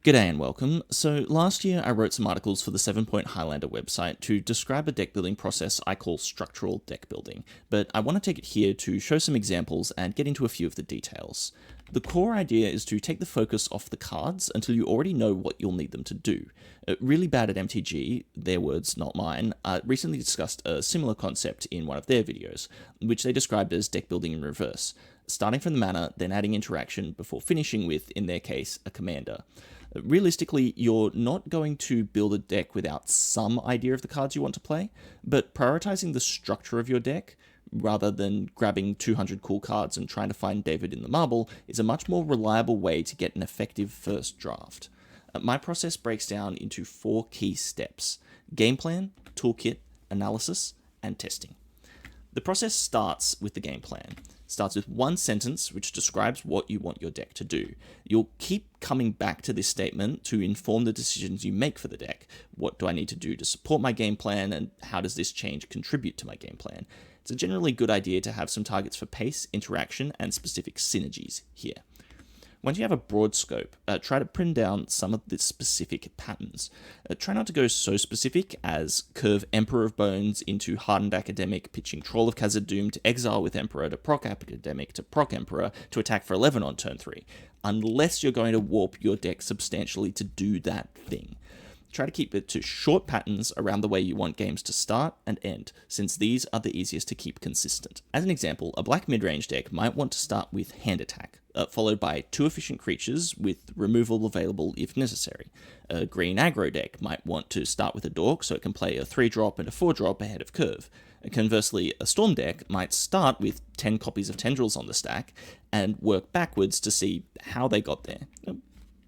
G'day and welcome. So last year I wrote some articles for the 7 Point Highlander website to describe a deck building process I call structural deck building, but I want to take it here to show some examples and get into a few of the details. The core idea is to take the focus off the cards until you already know what you'll need them to do. Really Bad at MTG, their words not mine, recently discussed a similar concept in one of their videos, which they described as deck building in reverse, starting from the mana, then adding interaction before finishing with, in their case, a commander. Realistically, you're not going to build a deck without some idea of the cards you want to play, but prioritizing the structure of your deck, rather than grabbing 200 cool cards and trying to find David in the marble, is a much more reliable way to get an effective first draft. My process breaks down into 4 key steps: game plan, toolkit, analysis, and testing. The process starts with the game plan. It starts with one sentence which describes what you want your deck to do. You'll keep coming back to this statement to inform the decisions you make for the deck. What do I need to do to support my game plan, and how does this change contribute to my game plan? It's a generally good idea to have some targets for pace, interaction, and specific synergies here. Once you have a broad scope, try to pin down some of the specific patterns. Try not to go so specific as curve Emperor of Bones into Hardened Academic, pitching Troll of Khazad-dûm to exile with Emperor to proc Academic to proc Emperor to attack for 11 on turn 3, unless you're going to warp your deck substantially to do that thing. Try to keep it to short patterns around the way you want games to start and end, since these are the easiest to keep consistent. As an example, a black mid-range deck might want to start with Hand Attack, followed by 2 efficient creatures with removal available if necessary. A green aggro deck might want to start with a Dork so it can play a 3-drop and a 4-drop ahead of curve. Conversely, a Storm deck might start with 10 copies of Tendrils on the stack and work backwards to see how they got there.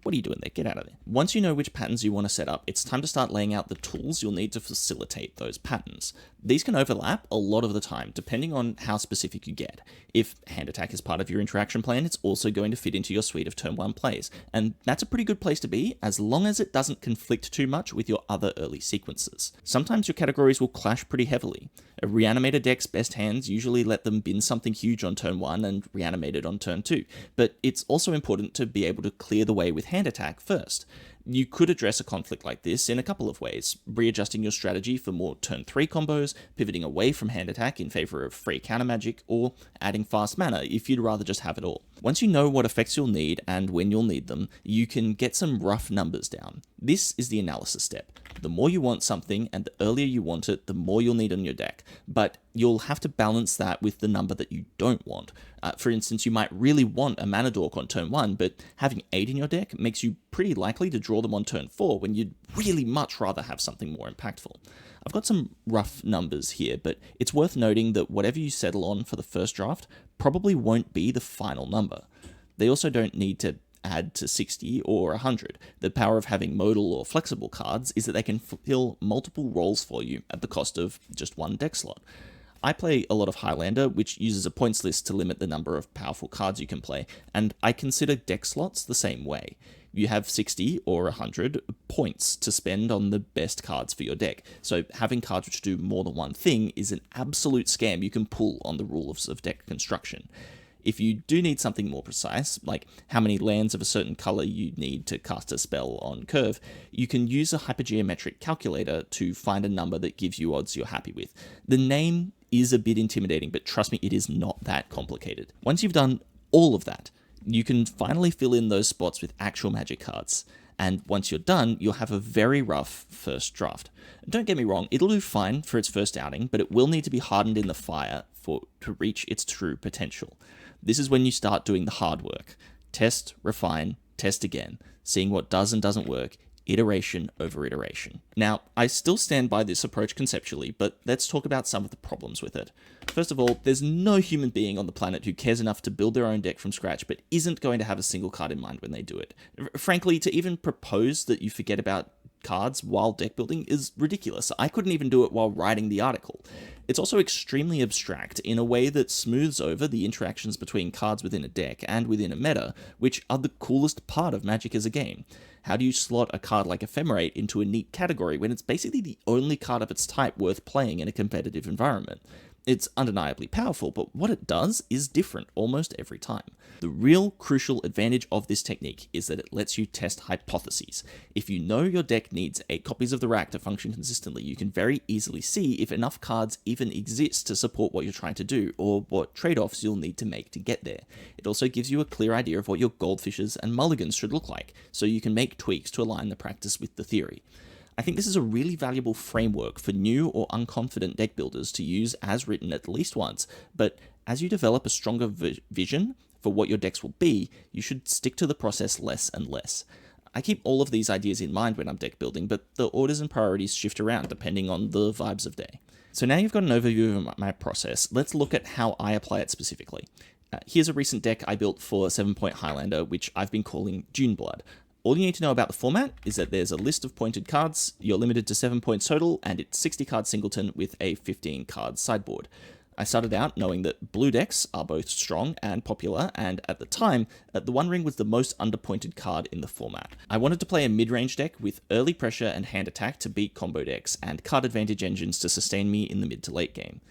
What are you doing there? Get out of there. Once you know which patterns you want to set up, it's time to start laying out the tools you'll need to facilitate those patterns. These can overlap a lot of the time, depending on how specific you get. If Hand Attack is part of your interaction plan, it's also going to fit into your suite of turn 1 plays, and that's a pretty good place to be, as long as it doesn't conflict too much with your other early sequences. Sometimes your categories will clash pretty heavily. A Reanimator deck's best hands usually let them bin something huge on turn 1 and reanimate it on turn 2, but it's also important to be able to clear the way with Hand Attack first. You could address a conflict like this in a couple of ways: readjusting your strategy for more turn 3 combos, pivoting away from Hand Attack in favor of free counter magic, or adding fast mana if you'd rather just have it all. Once you know what effects you'll need and when you'll need them, you can get some rough numbers down. This is the analysis step. The more you want something and the earlier you want it, the more you'll need on your deck, but you'll have to balance that with the number that you don't want. For instance, you might really want a Mana Dork on turn 1, but having 8 in your deck makes you pretty likely to draw them on turn 4 when you'd really much rather have something more impactful. I've got some rough numbers here, but it's worth noting that whatever you settle on for the first draft probably won't be the final number. They also don't need to add to 60 or 100. The power of having modal or flexible cards is that they can fulfill multiple roles for you at the cost of just one deck slot. I play a lot of Highlander, which uses a points list to limit the number of powerful cards you can play, and I consider deck slots the same way. You have 60 or 100 points to spend on the best cards for your deck, so having cards which do more than one thing is an absolute scam you can pull on the rules of deck construction. If you do need something more precise, like how many lands of a certain color you need to cast a spell on curve, you can use a hypergeometric calculator to find a number that gives you odds you're happy with. The name is a bit intimidating, but trust me, it is not that complicated. Once you've done all of that, you can finally fill in those spots with actual Magic cards. And once you're done, you'll have a very rough first draft. Don't get me wrong, it'll do fine for its first outing, but it will need to be hardened in the fire to reach its true potential. This is when you start doing the hard work. Test, refine, test again, seeing what does and doesn't work, iteration over iteration. Now, I still stand by this approach conceptually, but let's talk about some of the problems with it. First of all, there's no human being on the planet who cares enough to build their own deck from scratch, but isn't going to have a single card in mind when they do it. Frankly, to even propose that you forget about cards while deck building is ridiculous. I couldn't even do it while writing the article. It's also extremely abstract in a way that smooths over the interactions between cards within a deck and within a meta, which are the coolest part of Magic as a game. How do you slot a card like Ephemerate into a neat category when it's basically the only card of its type worth playing in a competitive environment? It's undeniably powerful, but what it does is different almost every time. The real crucial advantage of this technique is that it lets you test hypotheses. If you know your deck needs 8 copies of the rack to function consistently, you can very easily see if enough cards even exist to support what you're trying to do, or what trade-offs you'll need to make to get there. It also gives you a clear idea of what your goldfishes and mulligans should look like, so you can make tweaks to align the practice with the theory. I think this is a really valuable framework for new or unconfident deck builders to use as written at least once, but as you develop a stronger vision for what your decks will be, you should stick to the process less and less. I keep all of these ideas in mind when I'm deck building, but the orders and priorities shift around depending on the vibes of day. So now you've got an overview of my process, let's look at how I apply it specifically. Here's a recent deck I built for 7-Point Highlander, which I've been calling Duneblood. All you need to know about the format is that there's a list of pointed cards, you're limited to 7 points total, and it's 60 card singleton with a 15 card sideboard. I started out knowing that blue decks are both strong and popular, and at the time, the One Ring was the most underpointed card in the format. I wanted to play a mid-range deck with early pressure and hand attack to beat combo decks, and card advantage engines to sustain me in the mid to late game.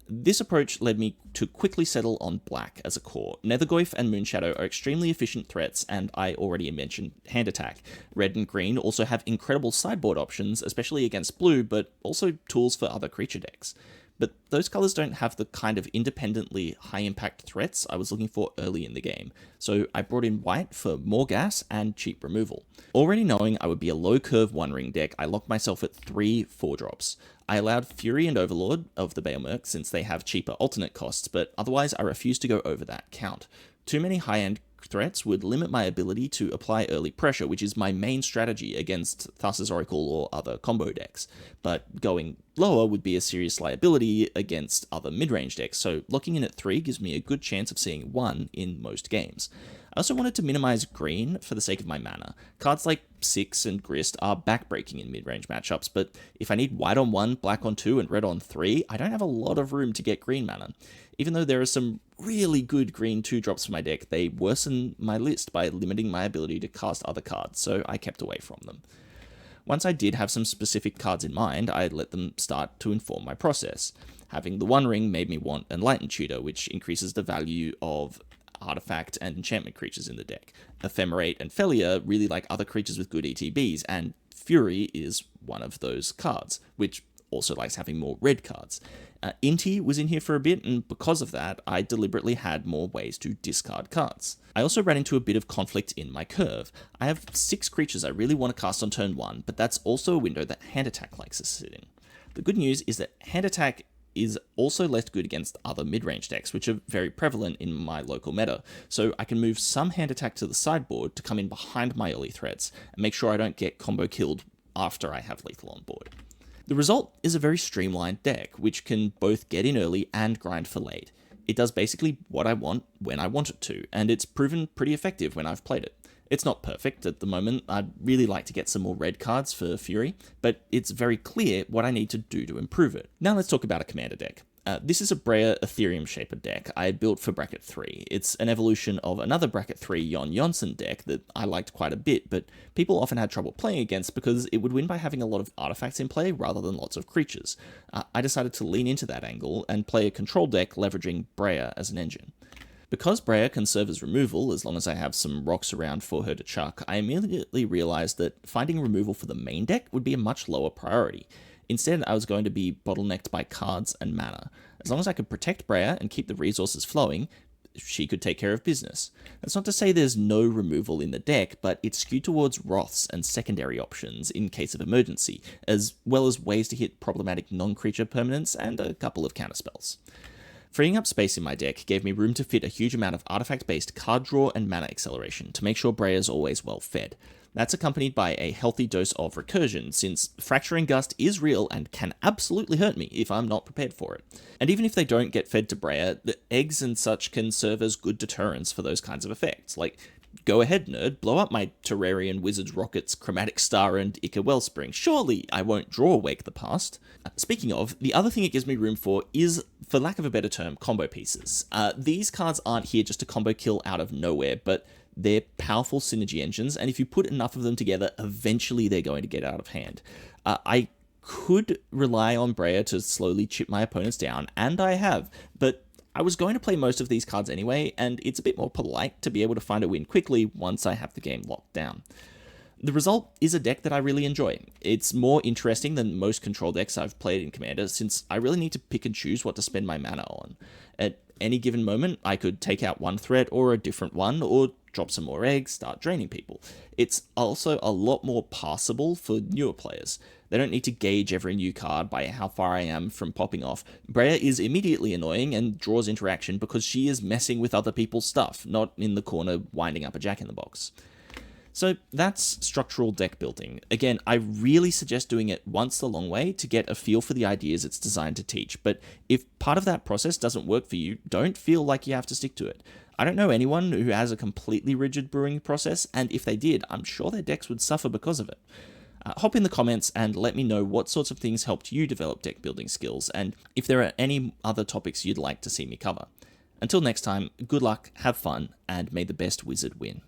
This approach led me to quickly settle on black as a core. Nethergoyf and Moonshadow are extremely efficient threats, and I already mentioned hand attack. Red and green also have incredible sideboard options, especially against blue, but also tools for other creature decks. But those colors don't have the kind of independently high-impact threats I was looking for early in the game, so I brought in white for more gas and cheap removal. Already knowing I would be a low-curve One Ring deck, I locked myself at 3 4-drops. I allowed Fury and Overlord of the Baelmerk since they have cheaper alternate costs, but otherwise I refused to go over that count. Too many high-end threats would limit my ability to apply early pressure, which is my main strategy against Thassa's Oracle or other combo decks, but going lower would be a serious liability against other mid-range decks, so locking in at 3 gives me a good chance of seeing 1 in most games. I also wanted to minimize green for the sake of my mana. Cards like 6 and Grist are backbreaking in mid-range matchups, but if I need white on 1, black on 2, and red on 3, I don't have a lot of room to get green mana. Even though there are some really good green 2-drops for my deck, they worsen my list by limiting my ability to cast other cards, so I kept away from them. Once I did have some specific cards in mind, I let them start to inform my process. Having the One Ring made me want Enlightened Tutor, which increases the value of artifact and enchantment creatures in the deck. Ephemerate and Felia really like other creatures with good ETBs, and Fury is one of those cards, which also likes having more red cards. Inti was in here for a bit, and because of that, I deliberately had more ways to discard cards. I also ran into a bit of conflict in my curve. I have 6 creatures I really want to cast on turn 1, but that's also a window that Hand Attack likes to sit in. The good news is that Hand Attack is also less good against other mid-range decks, which are very prevalent in my local meta, so I can move some Hand Attack to the sideboard to come in behind my early threats, and make sure I don't get combo killed after I have lethal on board. The result is a very streamlined deck, which can both get in early and grind for late. It does basically what I want when I want it to, and it's proven pretty effective when I've played it. It's not perfect at the moment, I'd really like to get some more red cards for Fury, but it's very clear what I need to do to improve it. Now let's talk about a commander deck. This is a Breya Ethereum Shaper deck I built for Bracket 3. It's an evolution of another Bracket 3 Jon Jonsson deck that I liked quite a bit, but people often had trouble playing against because it would win by having a lot of artifacts in play rather than lots of creatures. I decided to lean into that angle and play a control deck leveraging Breya as an engine. Because Breya can serve as removal as long as I have some rocks around for her to chuck, I immediately realized that finding removal for the main deck would be a much lower priority. Instead, I was going to be bottlenecked by cards and mana. As long as I could protect Breya and keep the resources flowing, she could take care of business. That's not to say there's no removal in the deck, but it's skewed towards Wraths and secondary options in case of emergency, as well as ways to hit problematic non-creature permanents and a couple of counterspells. Freeing up space in my deck gave me room to fit a huge amount of artifact-based card draw and mana acceleration to make sure Breya's always well fed. That's accompanied by a healthy dose of recursion, since Fracturing Gust is real and can absolutely hurt me if I'm not prepared for it. And even if they don't get fed to Breya, the eggs and such can serve as good deterrents for those kinds of effects, like, go ahead nerd, blow up my Terrarian Wizards Rockets, Chromatic Star, and Ica Wellspring. Surely I won't draw Wake the Past. Speaking of, the other thing it gives me room for is, for lack of a better term, combo pieces. These cards aren't here just to combo kill out of nowhere, but they're powerful synergy engines, and if you put enough of them together, eventually they're going to get out of hand. I could rely on Breya to slowly chip my opponents down, and I have, but I was going to play most of these cards anyway, and it's a bit more polite to be able to find a win quickly once I have the game locked down. The result is a deck that I really enjoy. It's more interesting than most control decks I've played in Commander, since I really need to pick and choose what to spend my mana on. At any given moment, I could take out one threat or a different one, or drop some more eggs, start draining people. It's also a lot more passable for newer players. They don't need to gauge every new card by how far I am from popping off. Breya is immediately annoying and draws interaction because she is messing with other people's stuff, not in the corner winding up a jack-in-the-box. So that's structural deck building. Again, I really suggest doing it once the long way to get a feel for the ideas it's designed to teach, but if part of that process doesn't work for you, don't feel like you have to stick to it. I don't know anyone who has a completely rigid brewing process, and if they did, I'm sure their decks would suffer because of it. Hop in the comments and let me know what sorts of things helped you develop deck building skills, and if there are any other topics you'd like to see me cover. Until next time, good luck, have fun, and may the best wizard win.